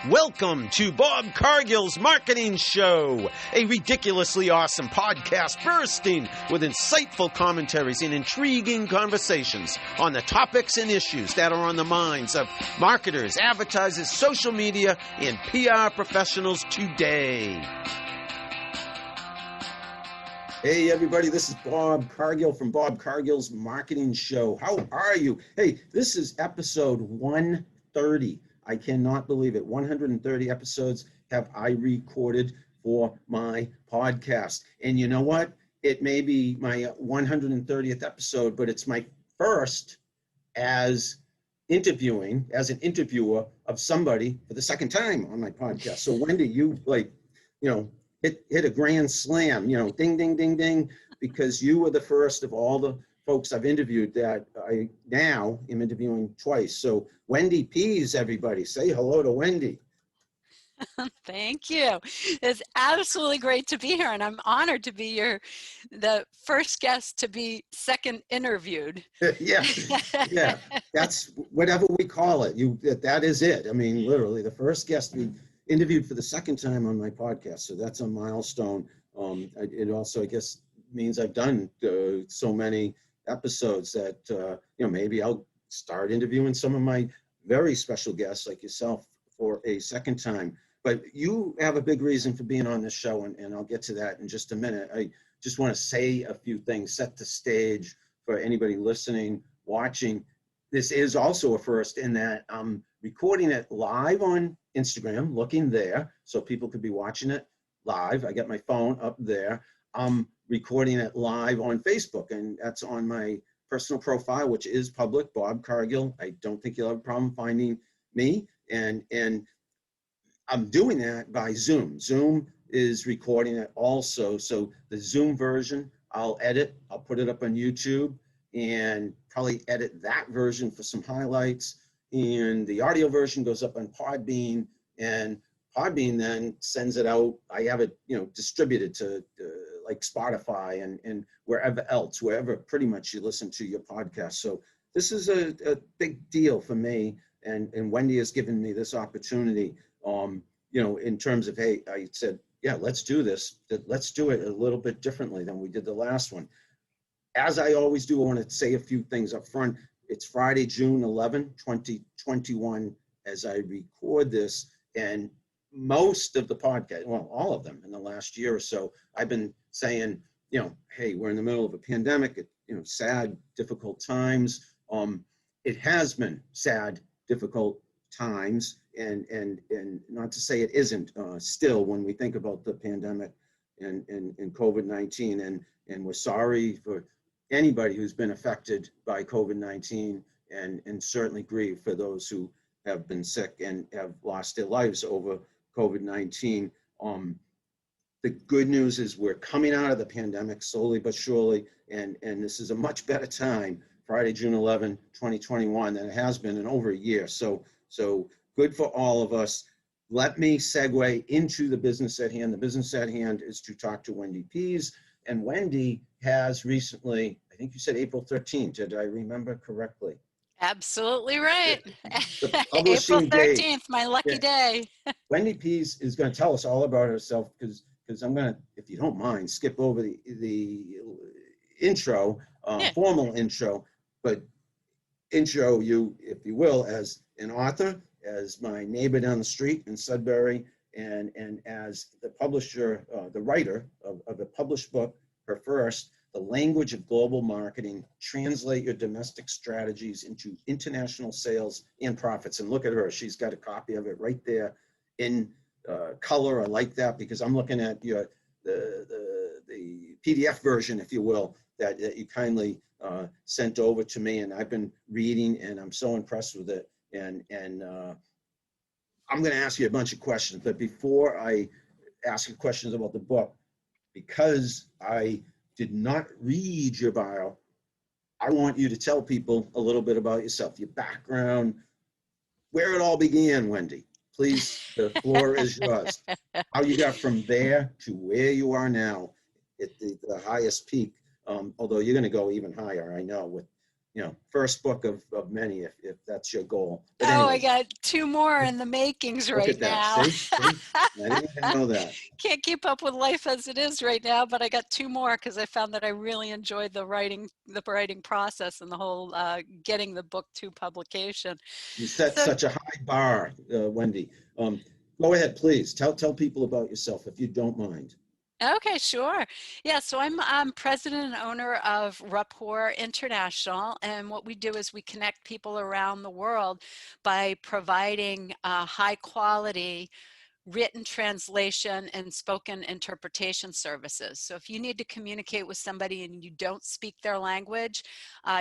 Welcome to Bob Cargill's Marketing Show, a ridiculously awesome podcast bursting with insightful commentaries and intriguing conversations on the topics and issues that are on the minds of marketers, advertisers, social media, and PR professionals today. Hey everybody, this is Bob Cargill from Bob Cargill's Marketing Show. How are you? Hey, this is episode 130. I cannot believe it. 130 episodes have I recorded for my podcast. And you know what? It may be my 130th episode, but it's my first as an interviewer of somebody for the second time on my podcast. So Wendy, you hit a grand slam, ding, ding, ding, ding, because you were the first of all the folks I've interviewed that I now am interviewing twice. So Wendy Pease, everybody, say hello to Wendy. Thank you. It's absolutely great to be here, and I'm honored to be the first guest to be second interviewed. yeah, that's whatever we call it. That is it. I mean, literally, the first guest we interviewed for the second time on my podcast. So that's a milestone. It also, I guess, means I've done so many episodes that maybe I'll start interviewing some of my very special guests like yourself for a second time. But you have a big reason for being on this show, and I'll get to that in just a minute. I just want to say a few things, set the stage for anybody listening, watching. This is also a first in that I'm recording it live on Instagram, looking there, so people could be watching it live. I got my phone up there. I'm recording it live on Facebook, and that's on my personal profile, which is public, Bob Cargill. I don't think you'll have a problem finding me. And I'm doing that by Zoom. Zoom is recording it also. So the Zoom version, I'll edit, I'll put it up on YouTube and probably edit that version for some highlights. And the audio version goes up on Podbean, and Podbean then sends it out. I have it, distributed to like Spotify and wherever pretty much you listen to your podcast. So this is a big deal for me, and Wendy has given me this opportunity, in terms of, hey, I said, yeah, let's do this. Let's do it a little bit differently than we did the last one. As I always do, I want to say a few things up front. It's Friday, June 11, 2021, as I record this, and most of the podcast, well, all of them in the last year or so, I've been saying, hey, we're in the middle of a pandemic, sad, difficult times. It has been sad, difficult times, and not to say it isn't still when we think about the pandemic and COVID-19, and we're sorry for anybody who's been affected by COVID-19, and certainly grieve for those who have been sick and have lost their lives over COVID-19. The good news is we're coming out of the pandemic slowly but surely, and this is a much better time, Friday, June 11, 2021, than it has been in over a year. So good for all of us. Let me segue into the business at hand. The business at hand is to talk to Wendy Pease, and Wendy has recently, I think you said April 13th, did I remember correctly? Absolutely right. April 13th, my lucky day. Wendy Pease is going to tell us all about herself, because I'm going to, if you don't mind, skip over the intro, formal intro, but intro you, if you will, as an author, as my neighbor down the street in Sudbury, and as the publisher, the writer of a published book, her first, The Language of Global Marketing, Translate Your Domestic Strategies into International Sales and Profits. And look at her, she's got a copy of it right there in color. I like that, because I'm looking at the PDF version, if you will, that you kindly sent over to me, and I've been reading, and I'm so impressed with it. And I'm going to ask you a bunch of questions, but before I ask you questions about the book, because I did not read your bio, I want you to tell people a little bit about yourself, your background, where it all began, Wendy. Please, the floor is yours. How you got from there to where you are now at the highest peak, although you're going to go even higher, I know, with first book of many, if that's your goal. But Oh, I anyways, got 2 more in the makings look right at that. now. See? I didn't even know that. Can't keep up with life as it is right now, but I got 2 more because I found that I really enjoyed the writing process and the whole getting the book to publication. You set So, such a high bar, Wendy. Go ahead, please. Tell people about yourself if you don't mind. okay, sure. Yeah, so I'm president and owner of Rapport International, and what we do is we connect people around the world by providing high quality written translation and spoken interpretation services. So if you need to communicate with somebody and you don't speak their language,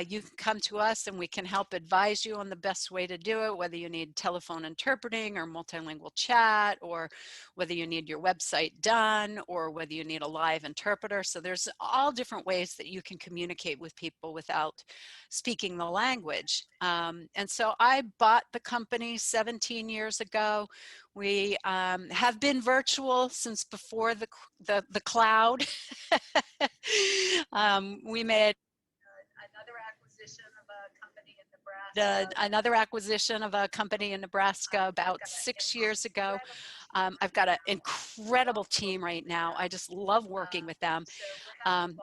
you can come to us and we can help advise you on the best way to do it, whether you need telephone interpreting or multilingual chat, or whether you need your website done, or whether you need a live interpreter. So there's all different ways that you can communicate with people without speaking the language. And so I bought the company 17 years ago. We have been virtual since before the cloud. We made another acquisition of a company in Nebraska about 6 years ago. I've got an incredible team right now. I just love working with them.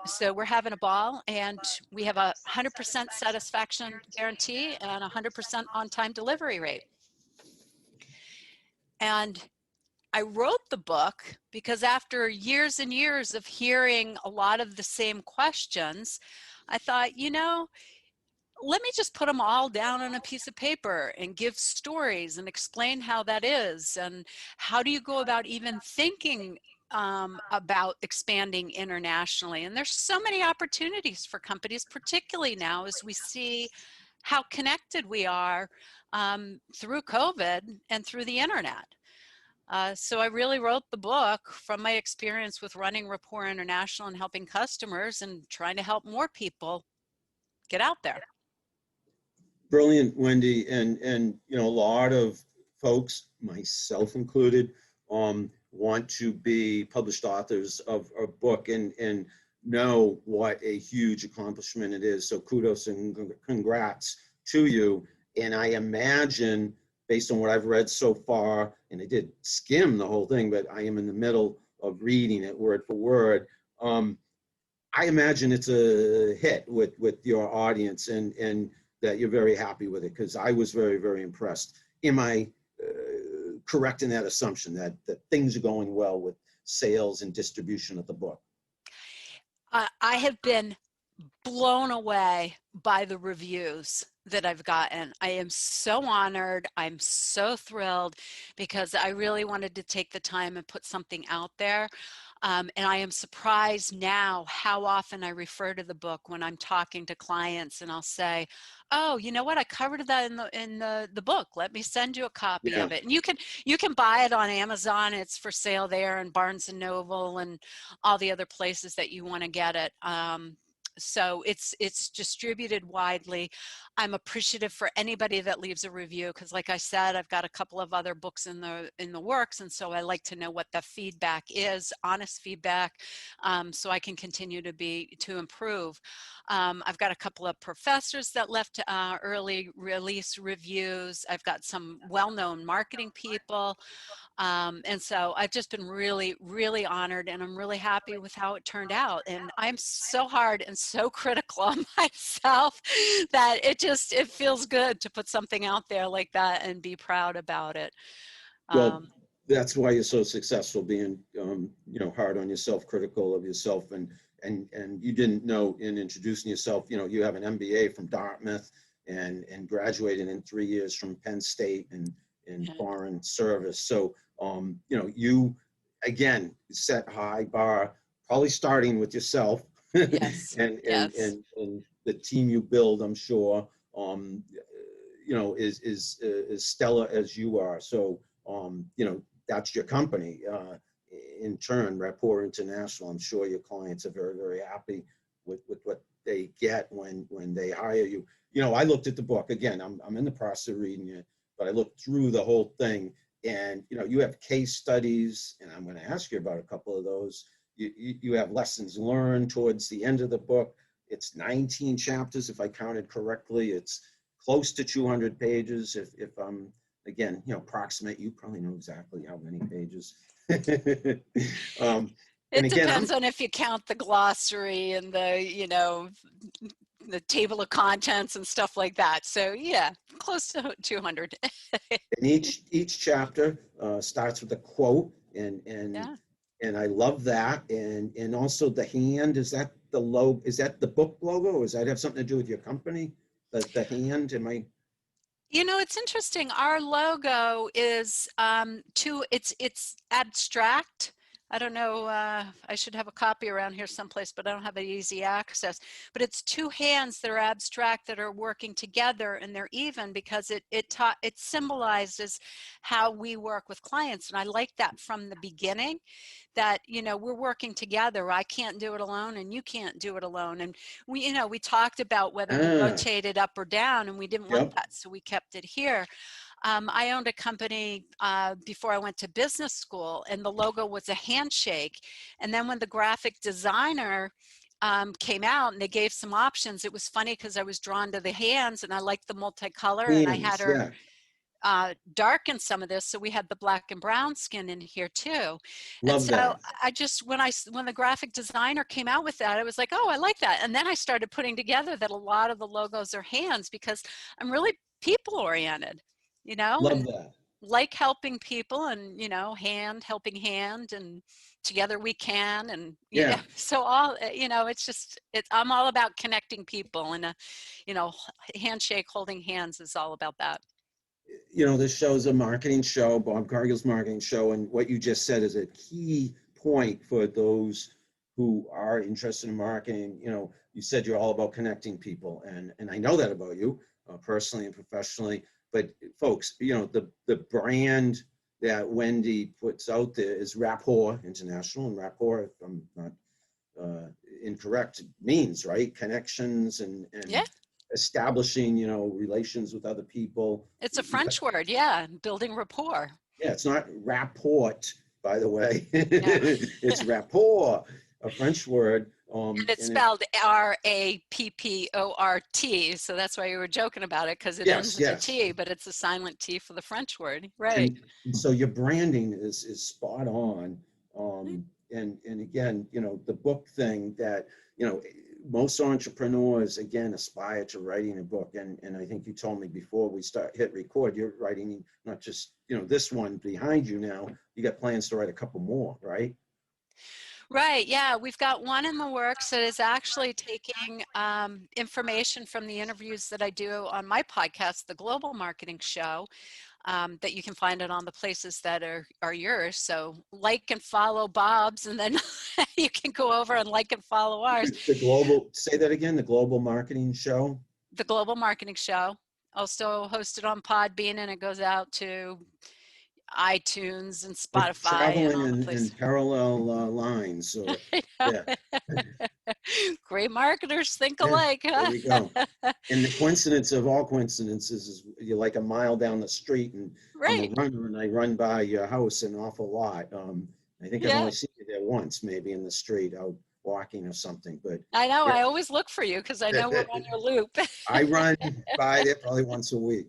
So we're having a ball, and we have a 100% satisfaction guarantee and 100% on-time delivery rate. And I wrote the book because after years and years of hearing a lot of the same questions, I thought, let me just put them all down on a piece of paper and give stories and explain how that is. And how do you go about even thinking about expanding internationally? And there's so many opportunities for companies, particularly now as we see how connected we are through COVID and through the internet. So I really wrote the book from my experience with running Rapport International and helping customers and trying to help more people get out there. Brilliant, Wendy. And a lot of folks, myself included, want to be published authors of a book and know what a huge accomplishment it is. So kudos and congrats to you. And I imagine, based on what I've read so far, and I did skim the whole thing, but I am in the middle of reading it word for word. I imagine it's a hit with your audience, and that you're very happy with it, because I was very, very impressed. Am I correct in that assumption that things are going well with sales and distribution of the book? I have been blown away by the reviews that I've gotten. I am so honored. I'm so thrilled, because I really wanted to take the time and put something out there. And I am surprised now how often I refer to the book when I'm talking to clients, and I'll say, oh, you know what? I covered that in the book. Let me send you a copy of it. And you can buy it on Amazon. It's for sale there, and Barnes and Noble and all the other places that you want to get it. So it's distributed widely. I'm appreciative for anybody that leaves a review, because like I said, I've got a couple of other books in the works, and so I like to know what the feedback is, honest feedback, so I can continue to improve. I've got a couple of professors that left early release reviews. I've got some well-known marketing people. And so I've just been really, really honored, and I'm really happy with how it turned out. And I'm so hard and so critical on myself that it feels good to put something out there like that and be proud about it. Well, that's why you're so successful, being hard on yourself, critical of yourself, and you didn't know in introducing yourself, you have an MBA from Dartmouth and graduated in 3 years from Penn State and in foreign service. So you again set high bar, probably starting with yourself. Yes. and Yes. the team you build, I'm sure, is as stellar as you are. So that's your company. In turn, Rapport International, I'm sure your clients are very, very happy with what they get when they hire you. I looked at the book again. I'm in the process of reading it, but I looked through the whole thing, and you have case studies, and I'm going to ask you about a couple of those. You have lessons learned towards the end of the book, It's 19 chapters, if I counted correctly. It's close to 200 pages. If I'm, again, approximate, you probably know exactly how many pages. And It again, depends on if you count the glossary and the table of contents and stuff like that. So yeah, close to 200. and each chapter starts with a quote, and Yeah. and I love that. And also the hand, is that the logo? Is that the book logo? Or does that have something to do with your company? The hand, am I? It's interesting. Our logo is it's abstract. I don't know, I should have a copy around here someplace, but I don't have easy access. But it's two hands that are abstract that are working together, and they're even because it symbolizes how we work with clients. And I like that from the beginning, that we're working together. I can't do it alone and you can't do it alone. And we talked about whether we Ah, rotated up or down, and we didn't want yep. that, so we kept it here. I owned a company before I went to business school, and the logo was a handshake. And then when the graphic designer came out and they gave some options, it was funny because I was drawn to the hands and I liked the multicolor, and I had Hands, her yeah. darken some of this, so we had the black and brown skin in here too. And Love so that. I just, when the graphic designer came out with that, I was like, oh, I like that. And then I started putting together that a lot of the logos are hands, because I'm really people oriented, Love and that. like helping people, and hand helping hand, and together we can. And Yeah. so all I'm all about connecting people, and you know handshake, holding hands is all about that. This show's a marketing show, Bob Cargill's marketing show, and what you just said is a key point for those who are interested in marketing. You said you're all about connecting people, and I know that about you, personally and professionally. But folks, the brand that Wendy puts out there is Rapport International, and Rapport, if I'm not incorrect, means, right, connections Yeah, and establishing, relations with other people. it's a French word. Yeah, building rapport. Yeah, it's not rapport, by the way. No. It's rapport, a French word. And it's And it, spelled Rapport. So that's why you were joking about it, because it ends yes, in a yes. T, but it's a silent T for the French word. Right. And so your branding is spot on. And again, the book thing that, most entrepreneurs, again, aspire to writing a book. And I think you told me before we hit record, you're writing not just, this one behind you now, you got plans to write a couple more, right? Right. Yeah. We've got one in the works that is actually taking information from the interviews that I do on my podcast, The Global Marketing Show, that you can find it on the places that are yours. So like and follow Bob's, and then you can go over and like and follow ours. Say that again, the Global Marketing Show. The Global Marketing Show, also hosted on Podbean, and it goes out to iTunes and We're Spotify and traveling all the in places. parallel lines. So, yeah, Great marketers think yeah, alike, there huh? we go. And the coincidence of all coincidences is you're like a mile down the street, and I'm a Right. runner, and I run by your house an awful lot. I think I've Yeah. only seen you there once, maybe in the street out walking or something. But I know. yeah, I always look for you because I know we're on your loop. I run by there probably once a week.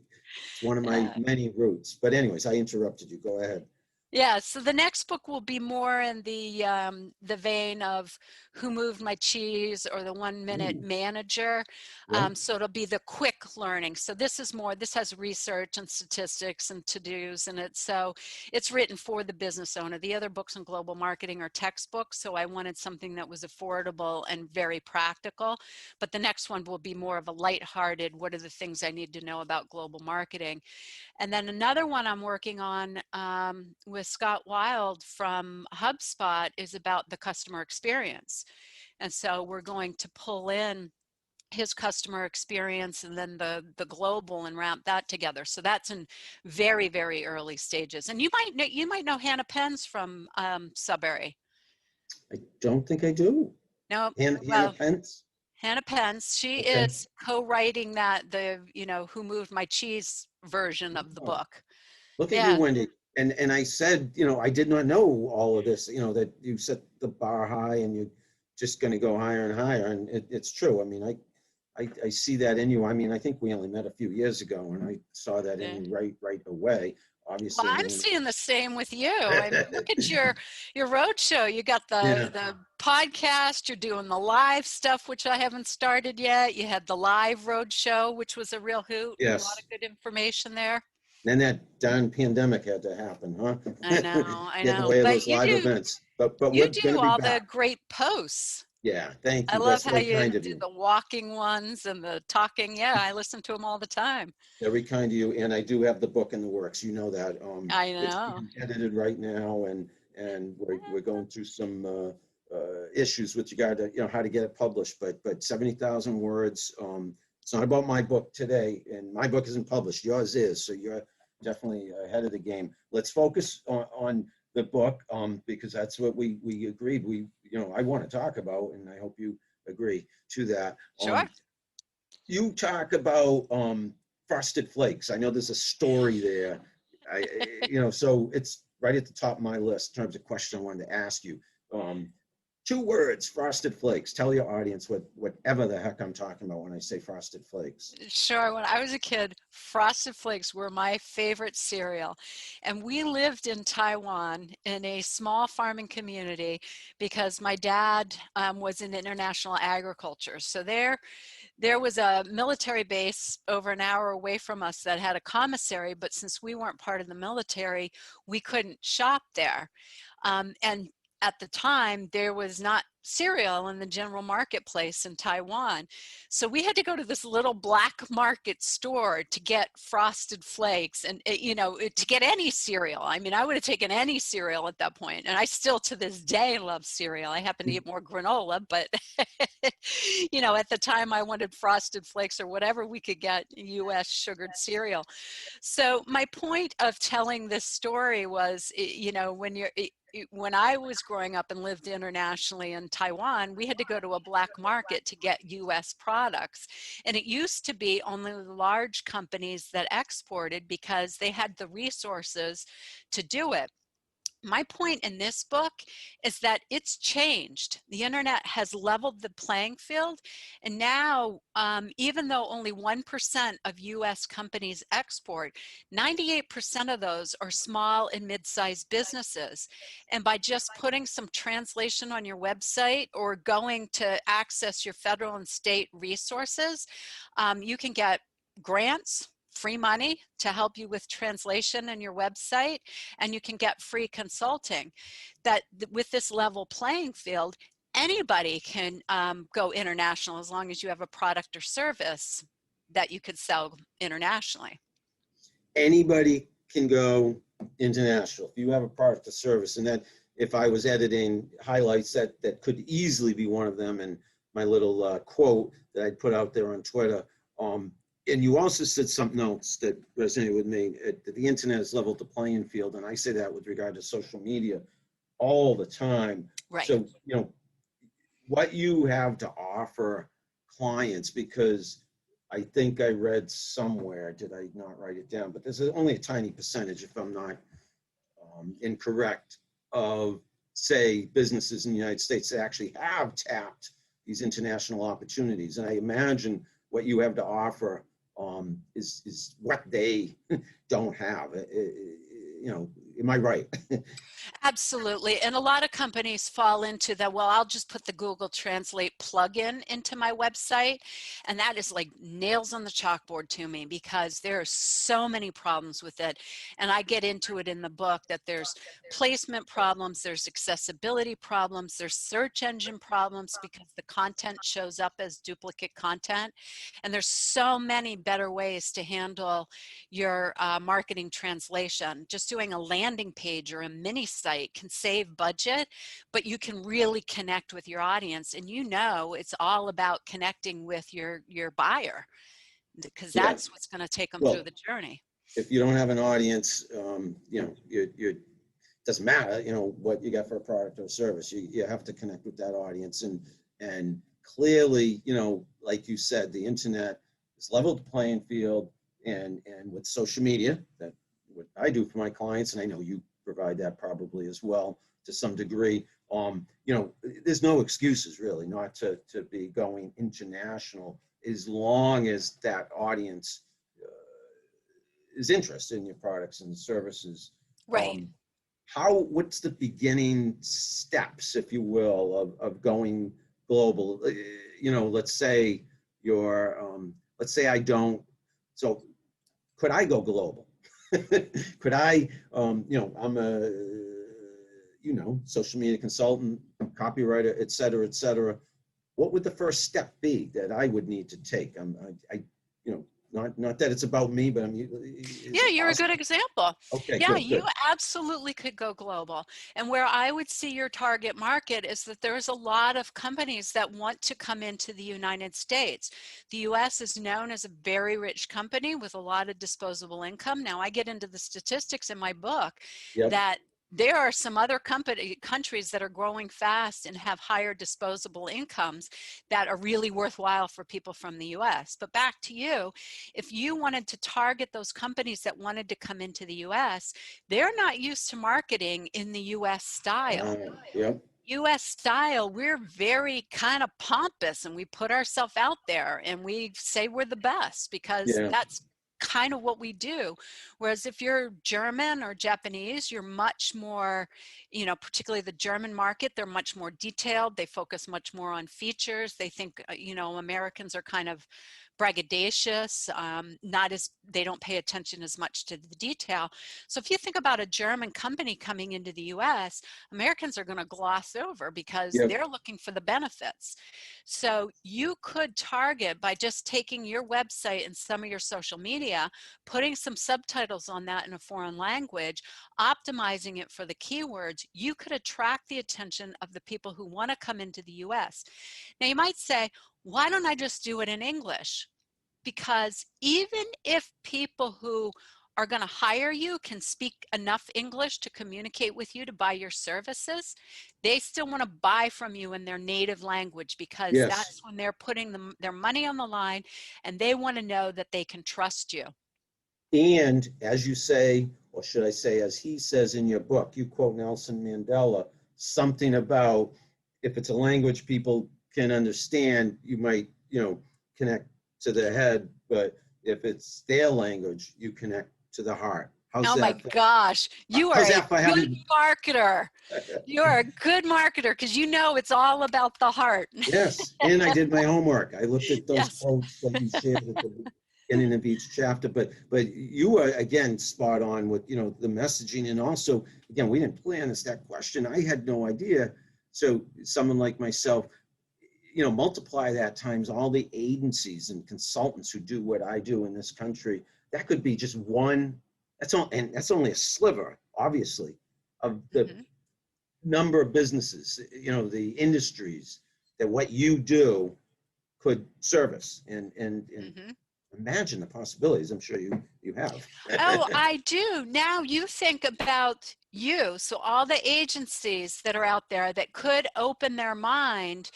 It's one of my Yeah. many routes. But anyways, I interrupted you. Go ahead. Yeah, so the next book will be more in the vein of Who Moved My Cheese, or the 1 Minute Ooh, Manager. yeah. So it'll be the quick learning. So this has research and statistics and to-dos in it. So it's written for the business owner. The other books on global marketing are textbooks. So I wanted something that was affordable and very practical. But the next one will be more of a lighthearted, what are the things I need to know about global marketing? And then another one I'm working on with Scott Wild from HubSpot is about the customer experience. And so we're going to pull in his customer experience and then the global, and wrap that together. So that's in very, very early stages. And you might know Hannah Pence from Sudbury. I don't think I do. No, Hannah well, Pence. Hannah Pence, she Okay. is co-writing the Who Moved My Cheese version of the Oh, book. look at you, Yeah. Wendy. And I said, I did not know all of this, that you set the bar high, and just going to go higher and higher. And it's true. I mean, I see that in you. I mean, I think we only met a few years ago, and I saw that in you right away. Well, Obviously, I'm seeing the same with you. I mean, look at your road show. You got the podcast. You're doing the live stuff, which I haven't started yet. You had the live road show, which was a real hoot. Yes. A lot of good information there. Then that darn pandemic had to happen, huh? I know. Get in the way of those live events. But you we're do going to be all back. the great posts. Yeah, thank I you. love That's how very you kind of do you. the walking ones and the talking. Yeah, I listen to them all the time. Very kind of you. And I do have the book in the works. You know that. I It's know. being edited right now, and we're going through some issues with regard to how to get it published. But 70,000 words. It's not about my book today, and my book isn't published. Yours is, so you're definitely ahead of the game. Let's focus on the book, because that's what we agreed. I want to talk about, and I hope you agree to that. Sure. You talk about Frosted Flakes. I know there's a story there. So it's right at the top of my list in terms of question I wanted to ask you. 2 words, Frosted Flakes. Tell your audience whatever the heck I'm talking about when I say Frosted Flakes. Sure. When I was a kid, Frosted Flakes were my favorite cereal. And we lived in Taiwan in a small farming community because my dad was in international agriculture. So there was a military base over an hour away from us that had a commissary, but since we weren't part of the military, we couldn't shop there. And at the time, there was not cereal in the general marketplace in Taiwan. So we had to go to this little black market store to get Frosted Flakes and, to get any cereal. I mean, I would have taken any cereal at that point. And I still to this day love cereal. I happen to eat more granola, but, at the time I wanted Frosted Flakes or whatever we could get U.S. sugared cereal. So my point of telling this story was, when I was growing up and lived internationally in Taiwan, we had to go to a black market to get U.S. products. And it used to be only the large companies that exported because they had the resources to do it. My point in this book is that it's changed. The internet has leveled the playing field. And now, even though only 1% of US companies export, 98% of those are small and mid-sized businesses. And by just putting some translation on your website or going to access your federal and state resources, you can get grants, free money to help you with translation in your website, and you can get free consulting. That with this level playing field, anybody can go international as long as you have a product or service that you could sell internationally. Anybody can go international if you have a product or service. And that, if I was editing highlights, that could easily be one of them. And my little quote that I put out there on Twitter. And you also said something else that resonated with me, that the internet has leveled the playing field. And I say that with regard to social media all the time. Right. So, what you have to offer clients, because I think I read somewhere, did I not write it down? But there's only a tiny percentage, if I'm not incorrect, of, say, businesses in the United States that actually have tapped these international opportunities. And I imagine what you have to offer is what they don't have. Am I right? Absolutely. And a lot of companies fall into that, well, I'll just put the Google Translate plugin into my website. And that is like nails on the chalkboard to me because there are so many problems with it. And I get into it in the book that there's placement problems, there's accessibility problems, there's search engine problems because the content shows up as duplicate content. And there's so many better ways to handle your marketing translation. Just doing a landing page or a mini site can save budget, but you can really connect with your audience. And it's all about connecting with your buyer because that's what's going to take them through the journey. If you don't have an audience, it doesn't matter, what you got for a product or service. You have to connect with that audience. And clearly, like you said, the internet has leveled the playing field, and with social media, that what I do for my clients, and I know you provide that probably as well to some degree. You know, there's no excuses really not to be going international as long as that audience is interested in your products and services. Right. What's the beginning steps, if you will, of going global? You know, let's say let's say I don't, so could I go global? Could I, you know, I'm a, you know, social media consultant, copywriter, et cetera, et cetera. What would the first step be that I would need to take? You know, not that it's about me, but Yeah, you're a good example. Okay, Yeah, good, you good. absolutely could go global. And where I would see your target market is that there's a lot of companies that want to come into the United States. The US is known as a very rich company with a lot of disposable income. Now, I get into the statistics in my book Yep. that there are some other countries that are growing fast and have higher disposable incomes that are really worthwhile for people from the US. But back to you, if you wanted to target those companies that wanted to come into the US, they're not used to marketing in the US style. Yep. US style, we're very kind of pompous and we put ourselves out there and we say we're the best because Yeah. that's kind of what we do. Whereas if you're German or Japanese, you're much more, you know, particularly the German market, they're much more detailed. They focus much more on features. They think, you know, Americans are kind of braggadocious, they don't pay attention as much to the detail. So if you think about a German company coming into the US, Americans are going to gloss over because Yep. they're looking for the benefits. So you could target by just taking your website and some of your social media, putting some subtitles on that in a foreign language, optimizing it for the keywords, you could attract the attention of the people who want to come into the US. Now you might say, why don't I just do it in English? Because even if people who are going to hire you can speak enough English to communicate with you to buy your services, they still want to buy from you in their native language because Yes. that's when they're putting their money on the line and they want to know that they can trust you. And as you say, or should I say, as he says in your book, you quote Nelson Mandela, something about if it's a language people can understand, you might, you know, connect to the head, but if it's their language, you connect to the heart. How's Oh my that? gosh, you are How's a that for good having? marketer. You are a good marketer because you know it's all about the heart. Yes, and I did my homework. I looked at those Yes. quotes that you shared at the beginning of each chapter. But you are again spot on with, you know, the messaging, and also again, we didn't plan this, that question. I had no idea. So someone like myself, you know, multiply that times all the agencies and consultants who do what I do in this country. That could be just one. That's all, and that's only a sliver, obviously, of the number of businesses, you know, the industries that what you do could service, and imagine the possibilities. I'm sure you have. Oh, I do. Now you think about you. So all the agencies that are out there that could open their mind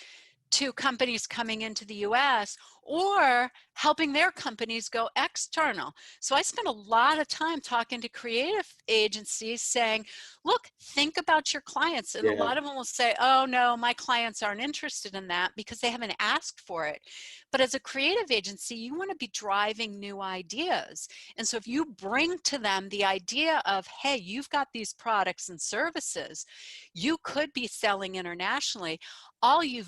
to companies coming into the US or helping their companies go external. So I spent a lot of time talking to creative agencies saying, look, think about your clients. And a Yeah. lot of them will say, oh no, my clients aren't interested in that because they haven't asked for it. But as a creative agency, you want to be driving new ideas. And so if you bring to them the idea of, hey, you've got these products and services, you could be selling internationally. All you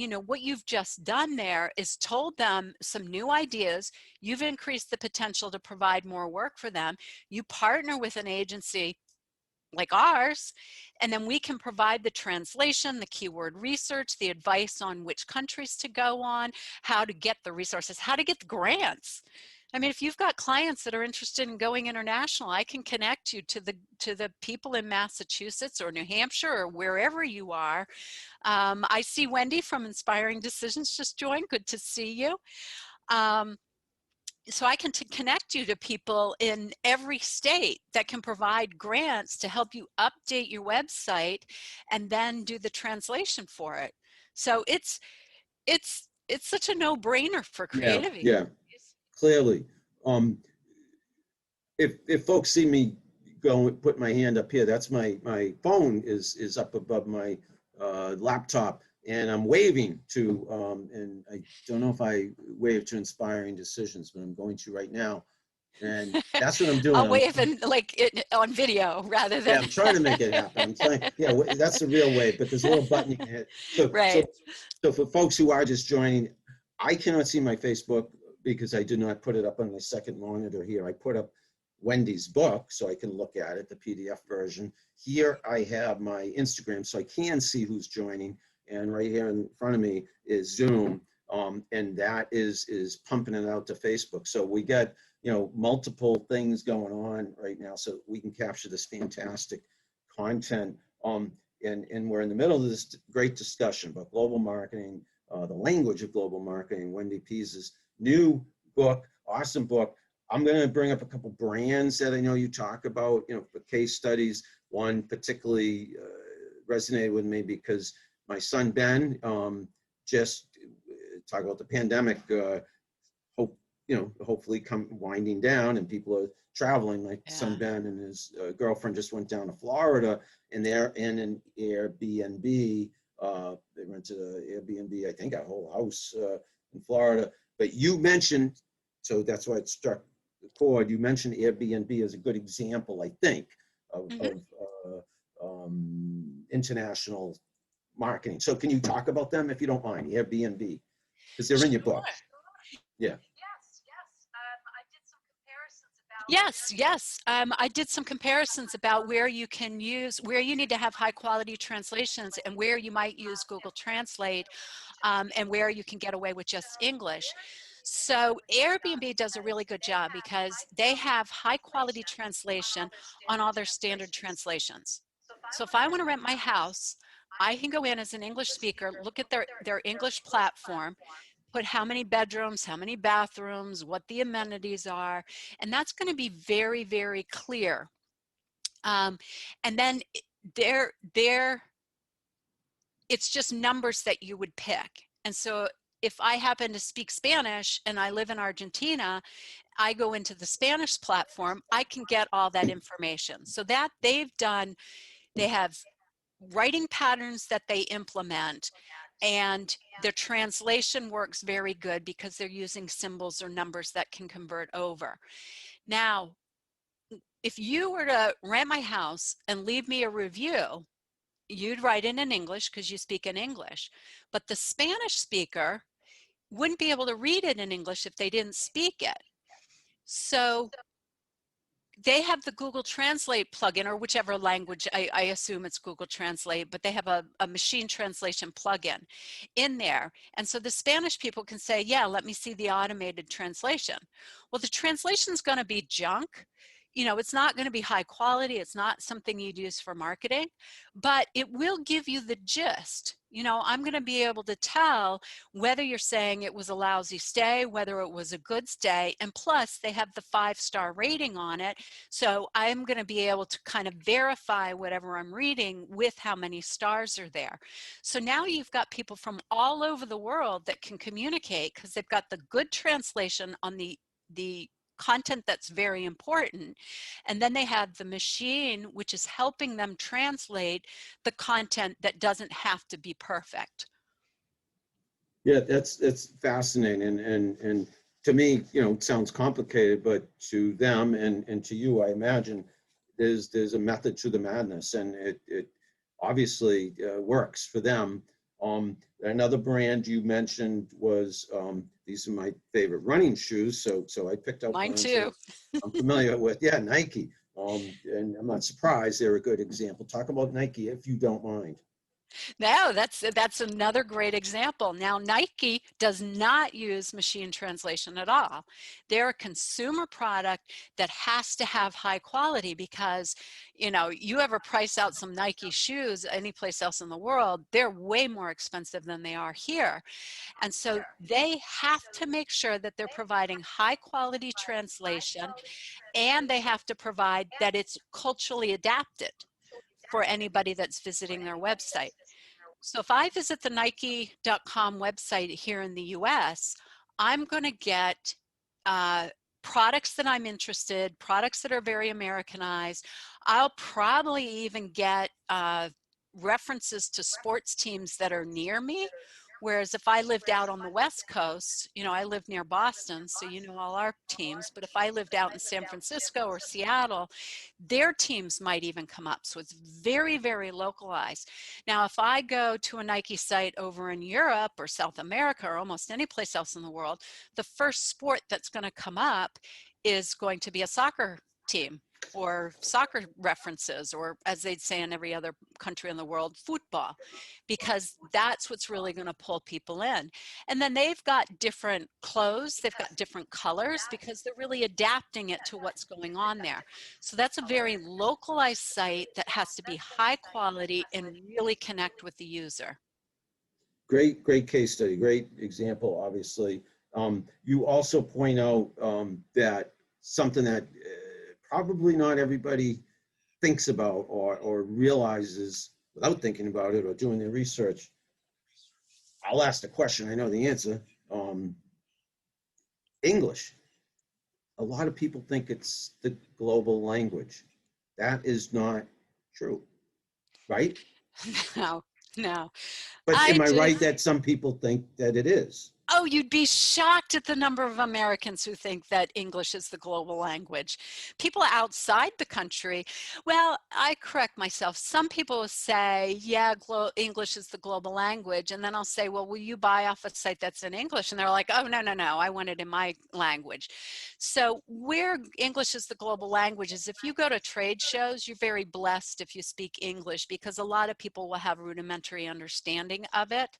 know, what you've just done there is told them some new ideas. You've increased the potential to provide more work for them. You partner with an agency like ours, and then we can provide the translation, the keyword research, the advice on which countries to go on, how to get the resources, how to get the grants. I mean, if you've got clients that are interested in going international, I can connect you to the people in Massachusetts or New Hampshire or wherever you are. I see Wendy from Inspiring Decisions just joined. Good to see you. So I can connect you to people in every state that can provide grants to help you update your website and then do the translation for it. So it's such a no-brainer for Yeah. creative. Yeah. Clearly. If folks see me go and put my hand up here. That's my phone is up above my laptop, and I'm waving to, and I don't know if I wave to inspiring decisions, but I'm going to right now. And that's what I'm doing. I'll wave on video rather Yeah, than. I'm trying to make it happen. I'm trying. Yeah, that's the real wave, but there's a little button you can hit. So, Right. so for folks who are just joining, I cannot see my Facebook because I did not put it up on my second monitor here. I put up Wendy's book so I can look at it, the PDF version. Here I have my Instagram, so I can see who's joining. And right here in front of me is Zoom, and that is pumping it out to Facebook. So we got, you know, multiple things going on right now, so we can capture this fantastic content. And we're in the middle of this great discussion about global marketing, the language of global marketing. Wendy Pease's new book, awesome book. I'm going to bring up a couple brands that I know you talk about, you know, for case studies. One particularly resonated with me because my son Ben just talk about the pandemic. Hopefully come winding down and people are traveling. My son Ben and his girlfriend just went down to Florida, and they're in an Airbnb. They rented an Airbnb, I think a whole house in Florida. But you mentioned, so that's why it struck the chord. You mentioned Airbnb as a good example, I think, of international marketing. So can you talk about them if you don't mind, Airbnb, because they're in your book. Yeah. Yes. I did some comparisons about where you need to have high quality translations and where you might use Google Translate, and where you can get away with just English. So Airbnb does a really good job because they have high quality translation on all their standard translations. So if I want to rent my house, I can go in as an English speaker, look at their English platform, put how many bedrooms, how many bathrooms, what the amenities are, and that's going to be very, very clear. And then it's just numbers that you would pick. And so if I happen to speak Spanish and I live in Argentina, I go into the Spanish platform, I can get all that information. So that they have writing patterns that they implement, and their translation works very good because they're using symbols or numbers that can convert over. Now, if you were to rent my house and leave me a review, you'd write it in English because you speak in English, but the Spanish speaker wouldn't be able to read it in English if they didn't speak it. So they have the Google Translate plugin, or whichever language, I assume it's Google Translate, but they have a machine translation plugin in there. And so the Spanish people can say, yeah, let me see the automated translation. Well, the translation is going to be junk. You know, it's not going to be high quality. It's not something you'd use for marketing, but it will give you the gist. You know, I'm going to be able to tell whether you're saying it was a lousy stay, whether it was a good stay, and plus they have the 5-star rating on it. So I'm going to be able to kind of verify whatever I'm reading with how many stars are there. So now you've got people from all over the world that can communicate because they've got the good translation on the content that's very important, and then they have the machine which is helping them translate the content that doesn't have to be perfect. Yeah, that's fascinating, and to me, you know, it sounds complicated, but to them and to you, I imagine there's a method to the madness, and it obviously works for them. Another brand you mentioned was these are my favorite running shoes, so I picked out Mine brands too. that I'm familiar with. Yeah, Nike, and I'm not surprised they're a good example. Talk about Nike if you don't mind. No, that's another great example. Now, Nike does not use machine translation at all. They're a consumer product that has to have high quality because, you know, you ever price out some Nike shoes anyplace else in the world, they're way more expensive than they are here. And so they have to make sure that they're providing high quality translation, and they have to provide that it's culturally adapted for anybody that's visiting their website. So if I visit the Nike.com website here in the US, I'm going to get products that I'm interested, products that are very Americanized. I'll probably even get references to sports teams that are near me. Whereas if I lived out on the West Coast, you know, I live near Boston, so you know all our teams, but if I lived out in San Francisco or Seattle, their teams might even come up. So it's very, very localized. Now, if I go to a Nike site over in Europe or South America or almost any place else in the world, the first sport that's going to come up is going to be a soccer team or soccer references, or as they'd say in every other country in the world, football, because that's what's really going to pull people in. And then they've got different clothes, they've got different colors because they're really adapting it to what's going on there. So that's a very localized site that has to be high quality and really connect with the user. Great case study, great example, obviously. You also point out that something that probably not everybody thinks about or realizes without thinking about it or doing their research. I'll ask the question, I know the answer. English. A lot of people think it's the global language. That is not true, right? No, no. But I am I do. right that some people think that it is? Oh, you'd be shocked at the number of Americans who think that English is the global language. People outside the country, well, I correct myself. Some people will say, yeah, English is the global language. And then I'll say, well, will you buy off a site that's in English? And they're like, oh, no, I want it in my language. So where English is the global language is if you go to trade shows, you're very blessed if you speak English because a lot of people will have rudimentary understanding of it.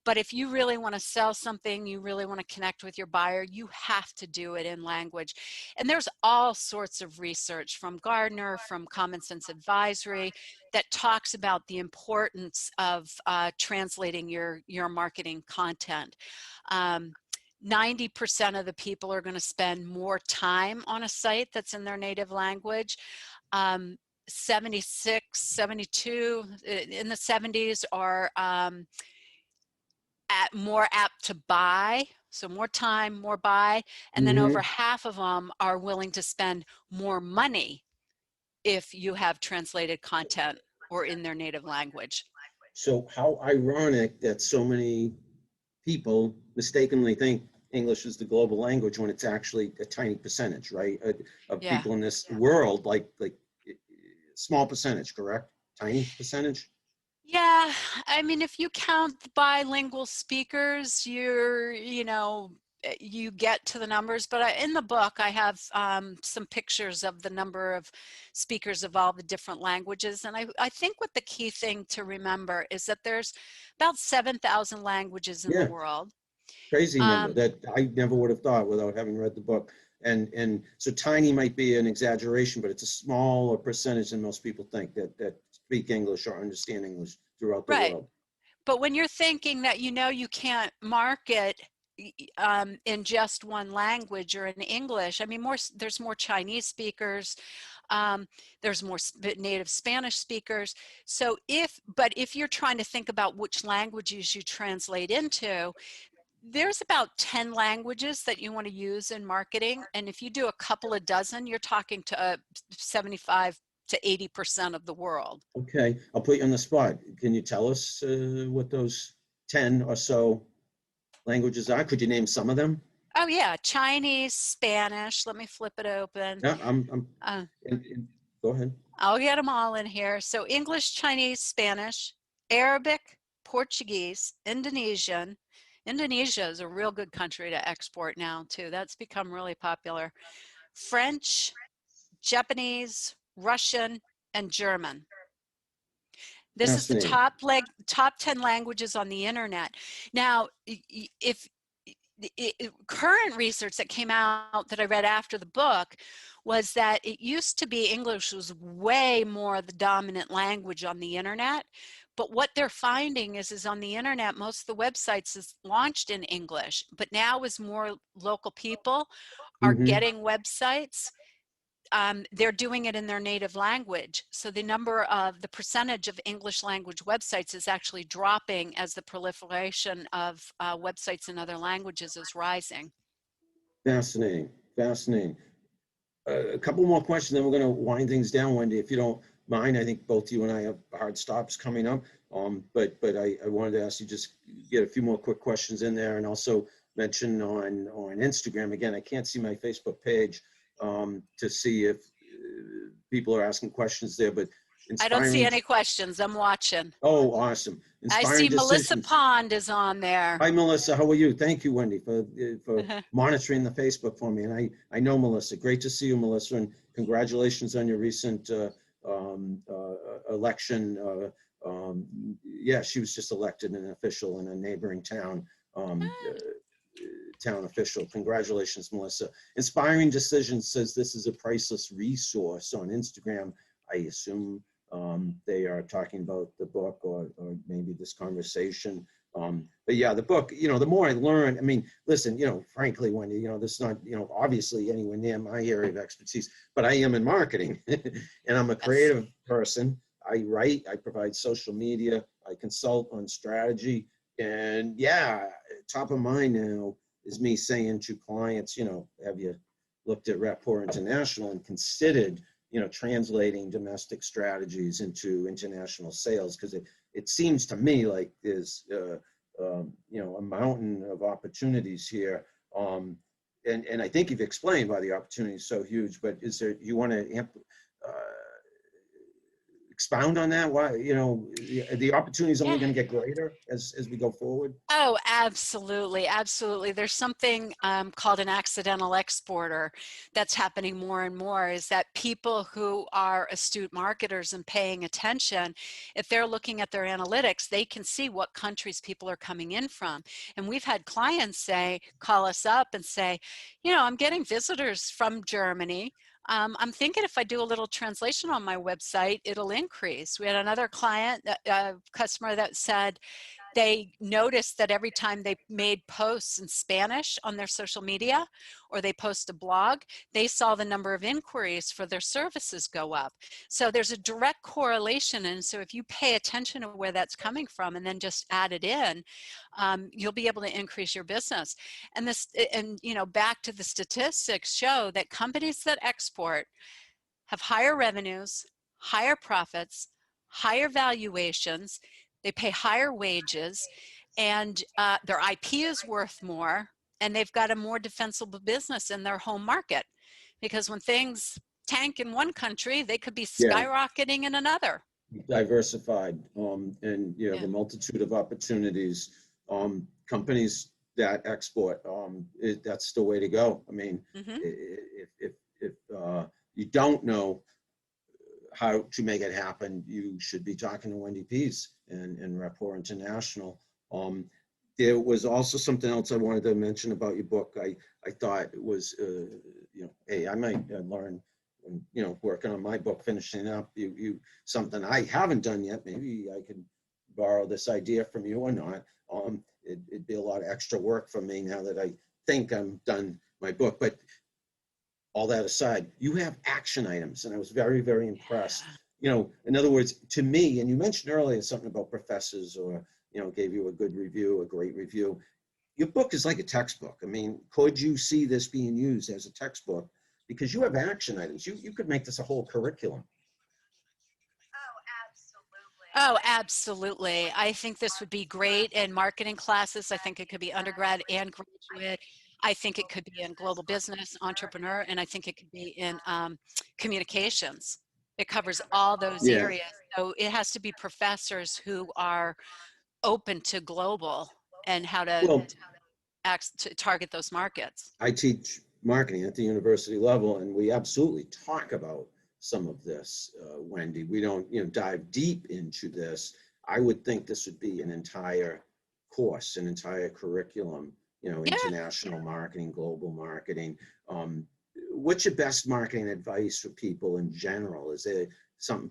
But if you really want to sell something, you really want to connect with your buyer, you have to do it in language. And there's all sorts of research from Gardner, from Common Sense Advisory, that talks about the importance of translating your marketing content. 90% of the people are going to spend more time on a site that's in their native language. 76, 72 in the 70s are more apt to buy, so more time, more buy, and then over half of them are willing to spend more money if you have translated content or in their native language. So how ironic that so many people mistakenly think English is the global language when it's actually a tiny percentage, right? Of Yeah. people in this world, like small percentage, correct? Tiny percentage? Yeah, I mean, if you count bilingual speakers, you get to the numbers. But in the book, I have some pictures of the number of speakers of all the different languages. And I think what the key thing to remember is that there's about 7,000 languages in the Yeah, world. crazy number that I never would have thought without having read the book. And so tiny might be an exaggeration, but it's a smaller percentage than most people think that speak English or understand English throughout the Right. world. But when you're thinking that you can't market in just one language or in English, I mean, there's more Chinese speakers, there's more native Spanish speakers. So if you're trying to think about which languages you translate into, there's about 10 languages that you want to use in marketing. And if you do a couple of dozen, you're talking to 75 to 80% of the world. Okay, I'll put you on the spot. Can you tell us what those 10 or so languages are? Could you name some of them? Oh yeah, Chinese, Spanish. Let me flip it open. Yeah, Uh, go ahead. I'll get them all in here. So English, Chinese, Spanish, Arabic, Portuguese, Indonesian. Indonesia is a real good country to export now too. That's become really popular. French, Japanese, Russian, and German. This is the Fascinating. top 10 languages on the internet. Now, if current research that came out that I read after the book was that it used to be English was way more the dominant language on the internet. But what they're finding is on the internet, most of the websites is launched in English, but now as more local people are getting websites, they're doing it in their native language. So the percentage of English language websites is actually dropping as the proliferation of websites in other languages is rising. Fascinating, fascinating. A couple more questions, then we're going to wind things down, Wendy, if you don't mind. I think both you and I have hard stops coming up. But I wanted to ask you, just get a few more quick questions in there, and also mention on Instagram. Again, I can't see my Facebook page to see if people are asking questions there, but I don't see inspiring. any questions. I'm watching. Oh, awesome. I Inspiring see Melissa decisions. Pond is on there. Hi, Melissa. How are you? Thank you, Wendy, for monitoring the Facebook for me. And I know Melissa. Great to see you, Melissa, and congratulations on your recent election. Yeah, she was just elected an official in a neighboring town. Town official. Congratulations, Melissa. Inspiring Decisions says this is a priceless resource on Instagram. I assume they are talking about the book or maybe this conversation. But yeah, the book, the more I learn, I mean, listen, frankly, Wendy, this is not, obviously anywhere near my area of expertise, but I am in marketing and I'm a creative person. I write, I provide social media, I consult on strategy. And yeah, top of mind now is me saying to clients, have you looked at Rapport International and considered translating domestic strategies into international sales? Because it seems to me like there's a mountain of opportunities here, and I think you've explained why the opportunity is so huge. But is there, you want to expound on that? Why the opportunity is only going to get greater as we go forward? Oh, absolutely. Absolutely. There's something called an accidental exporter that's happening more and more, is that people who are astute marketers and paying attention, if they're looking at their analytics, they can see what countries people are coming in from. And we've had clients call us up and say, I'm getting visitors from Germany. I'm thinking if I do a little translation on my website, it'll increase. We had another client, customer that said, they noticed that every time they made posts in Spanish on their social media or they post a blog, they saw the number of inquiries for their services go up. So there's a direct correlation. And so if you pay attention to where that's coming from and then just add it in, you'll be able to increase your business. And back to the statistics show that companies that export have higher revenues, higher profits, higher valuations, they pay higher wages, and their IP is worth more, and they've got a more defensible business in their home market. Because when things tank in one country, they could be skyrocketing in another. Diversified, and you have a multitude of opportunities. Companies that export, that's the way to go. I mean, if you don't know how to make it happen, you should be talking to Wendy Pease and Rapport International. There was also something else I wanted to mention about your book. I thought it was, hey, I might learn, working on my book, finishing up, something I haven't done yet. Maybe I could borrow this idea from you or not. It'd be a lot of extra work for me now that I think I'm done my book. But all that aside, you have action items, and I was very, very impressed. In other words, to me, and you mentioned earlier something about professors or, gave you a good review, a great review. Your book is like a textbook. I mean, could you see this being used as a textbook? Because you have action items. You could make this a whole curriculum. Oh, absolutely. I think this would be great in marketing classes. I think it could be undergrad and graduate. I think it could be in global business, entrepreneur, and I think it could be in communications. It covers all those areas. So it has to be professors who are open to global and how to target those markets. I teach marketing at the university level, and we absolutely talk about some of this, Wendy. We don't, dive deep into this. I would think this would be an entire course, an entire curriculum, international marketing, global marketing. What's your best marketing advice for people in general? Is there something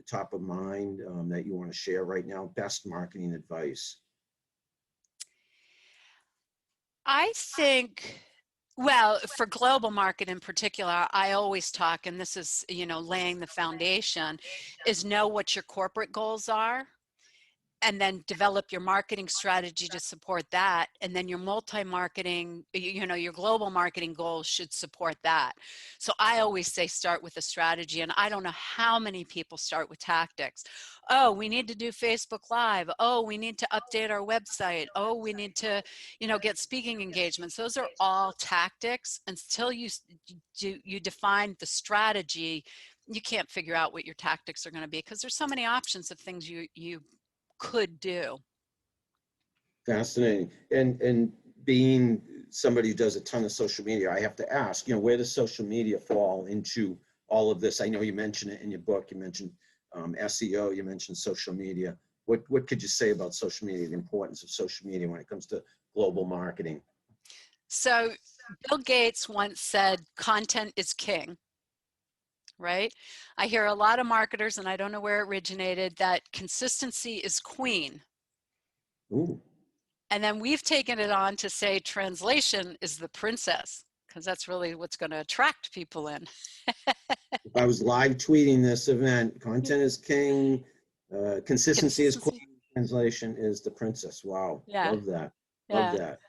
top of mind that you want to share right now? Best marketing advice? I think, well, for global market in particular, I always talk, and this is, laying the foundation, is know what your corporate goals are. and then develop your marketing strategy to support that. And then your multi-marketing, your global marketing goals should support that. So I always say start with a strategy. And I don't know how many people start with tactics. Oh, we need to do Facebook Live. Oh, we need to update our website. Oh, we need to, get speaking engagements. Those are all tactics. Until you define the strategy, you can't figure out what your tactics are going to be, because there's so many options of things you could do. Fascinating. And being somebody who does a ton of social media, I have to ask, where does social media fall into all of this? I know you mentioned it in your book. You mentioned SEO, you mentioned social media. What could you say about social media, the importance of social media when it comes to global marketing? So Bill Gates once said, content is king, right? I hear a lot of marketers, and I don't know where it originated, that consistency is queen. Ooh. And then we've taken it on to say translation is the princess, because that's really what's going to attract people in. If I was live tweeting this event, content is king, consistency is queen, translation is the princess. Wow. Yeah. Love that. Yeah. Love that.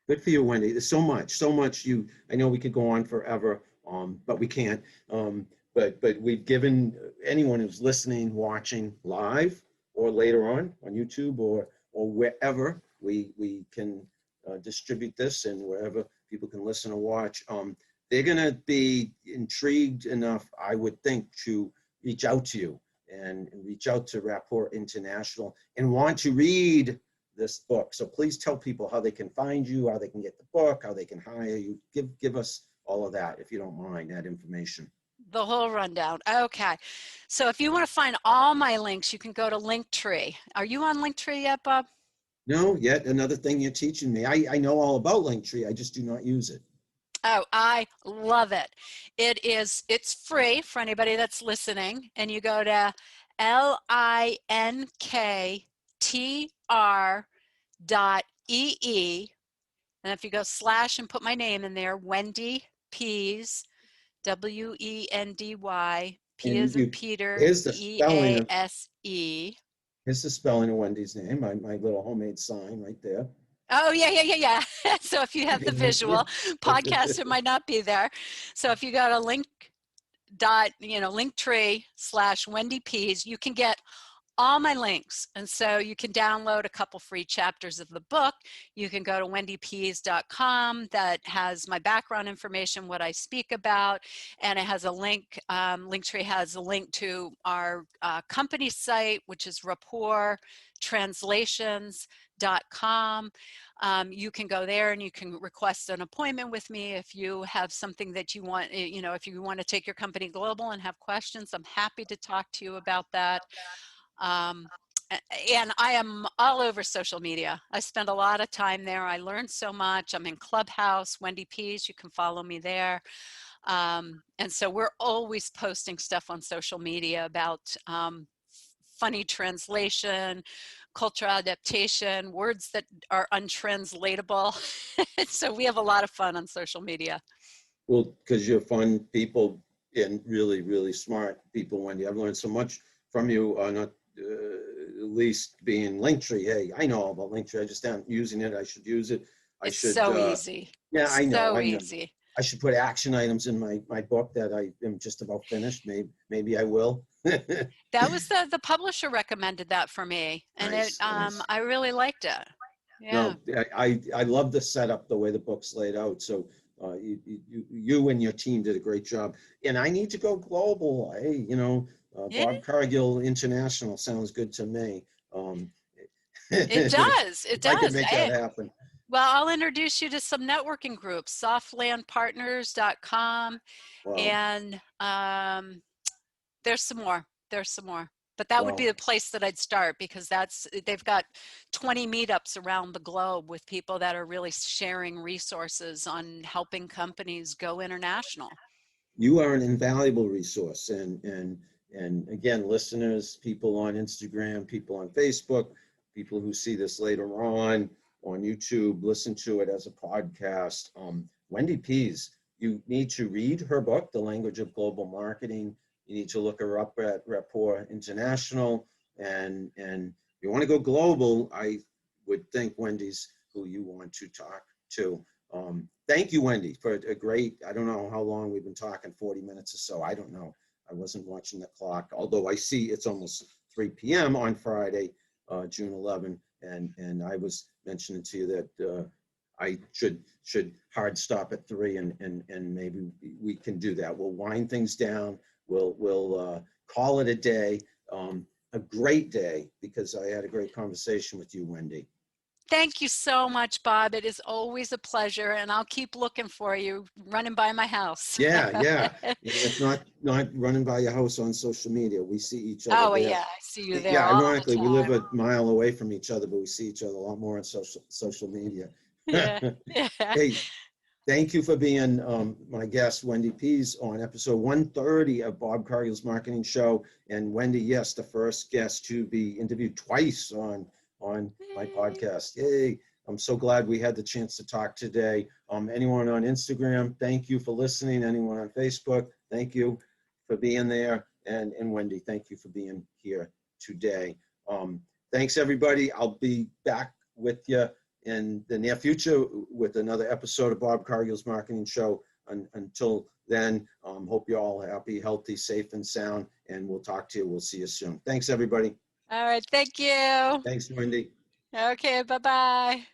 Good for you, Wendy. There's so much I know we could go on forever, but we can't. But we've given anyone who's listening, watching live or later on YouTube or wherever we can distribute this, and wherever people can listen or watch. They're going to be intrigued enough, I would think, to reach out to you and reach out to Rapport International and want to read this book. So please tell people how they can find you, how they can get the book, how they can hire you. Give us all of that, if you don't mind, that information. The whole rundown. Okay. So if you want to find all my links, you can go to Linktree. Are you on Linktree yet, Bob? No, yet another thing you're teaching me. I know all about Linktree. I just do not use it. Oh, I love it. It's free for anybody that's listening. And you go to linktr.ee. And if you go / and put my name in there, Wendy Pease, Wendy, P as in Peter, here's the spelling of, EASE. here's the spelling of Wendy's name, my little homemade sign right there. Oh, yeah. So if you have the visual podcast, it might not be there. So if you go to Linktree / Wendy Pease, you can get all my links. And so you can download a couple free chapters of the book. You can go to wendypease.com that has my background information, what I speak about, and it has a link. Linktree has a link to our company site, which is Rapport Translations.com. You can go there and you can request an appointment with me if you have something that you want, if you want to take your company global and have questions. I'm happy to talk to you about that. And I am all over social media. I spend a lot of time there. I learn so much. I'm in Clubhouse, Wendy Pease. You can follow me there. And so we're always posting stuff on social media about funny translation, cultural adaptation, words that are untranslatable. So we have a lot of fun on social media. Well, because you're fun people and really, really smart people, Wendy. I've learned so much from you, not least being Linktree. Hey, I know all about Linktree. I just am using it. I should use it. It's so easy. Yeah, I know. So easy. I should put action items in my book that I am just about finished. Maybe I will. That was the publisher recommended that for me, and nice. I really liked it. Yeah. No, I love the setup, the way the book's laid out. So you and your team did a great job. And I need to go global. Hey, Yeah. Bob Cargill International sounds good to me. It does. It does. I can make that happen. Well, I'll introduce you to some networking groups, softlandpartners.com, Wow. and there's some more. But that would be the place that I'd start, because they've got 20 meetups around the globe with people that are really sharing resources on helping companies go international. You are an invaluable resource, and again, listeners, people on Instagram, people on Facebook, people who see this later on YouTube, listen to it as a podcast. Wendy Pease, you need to read her book, The Language of Global Marketing. You need to look her up at Rapport International. And if you want to go global, I would think Wendy's who you want to talk to. Thank you, Wendy, for a great, I don't know how long we've been talking, 40 minutes or so. I don't know. I wasn't watching the clock, although I see it's almost 3 p.m. on Friday, June 11. And I was mentioning to you that I should hard stop at 3 and maybe we can do that. We'll wind things down. We'll call it a day, a great day, because I had a great conversation with you, Wendy. Thank you so much, Bob. It is always a pleasure, and I'll keep looking for you, running by my house. Yeah. If not running by your house on social media, we see each other. Oh, yeah, I see you there Yeah, all the ironically, we live time. a mile away from each other, but we see each other a lot more on social media. Yeah. Hey, thank you for being my guest, Wendy Pease, on episode 130 of Bob Cargill's Marketing Show. And Wendy, yes, the first guest to be interviewed twice on my podcast. Yay. I'm so glad we had the chance to talk today. Anyone on Instagram, thank you for listening. Anyone on Facebook, thank you for being there. And Wendy, thank you for being here today. Thanks, everybody. I'll be back with you in the near future with another episode of Bob Cargill's Marketing Show. Until then, hope you're all happy, healthy, safe, and sound, and we'll talk to you. We'll see you soon. Thanks, everybody. All right. Thank you. Thanks, Wendy. Okay. Bye-bye.